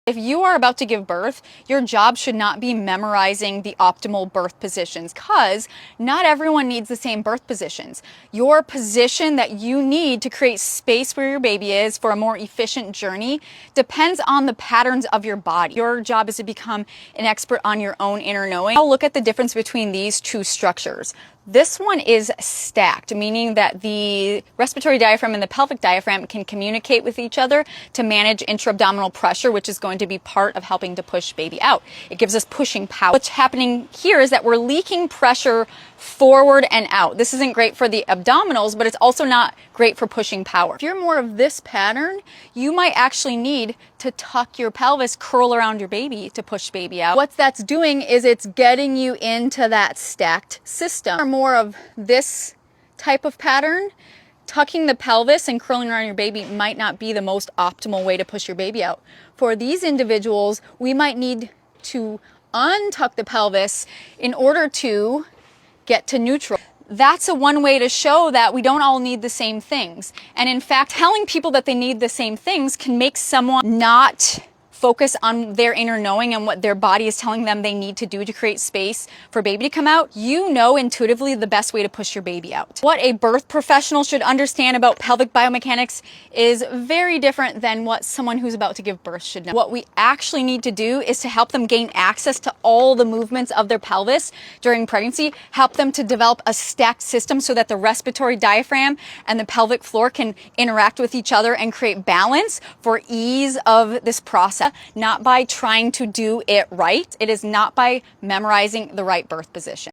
If you are about to give birth, your job should not be memorizing the optimal birth positions, because not everyone needs the same birth positions. Your position that you need to create space where your baby is for a more efficient journey depends on the patterns of your body. Your job is to become an expert on your own inner knowing. I'll look at the difference between these two structures. This one is stacked, meaning that the respiratory diaphragm and the pelvic diaphragm can communicate with each other to manage intra-abdominal pressure, which is going to be part of helping to push baby out. It gives us pushing power. What's happening here is that we're leaking pressure forward and out. This isn't great for the abdominals, but it's also not great for pushing power. If you're more of this pattern, you might actually need to tuck your pelvis, curl around your baby to push baby out. What that's doing is it's getting you into that stacked system. Or more of this type of pattern, tucking the pelvis and curling around your baby might not be the most optimal way to push your baby out. For these individuals, we might need to untuck the pelvis in order to get to neutral. That's one way to show that we don't all need the same things. And in fact, telling people that they need the same things can make someone not focus on their inner knowing and what their body is telling them they need to do to create space for baby to come out. You know intuitively the best way to push your baby out. What a birth professional should understand about pelvic biomechanics is very different than what someone who's about to give birth should know. What we actually need to do is to help them gain access to all the movements of their pelvis during pregnancy, help them to develop a stacked system so that the respiratory diaphragm and the pelvic floor can interact with each other and create balance for ease of this process. Not by trying to do it right. It is not by memorizing the right birth position.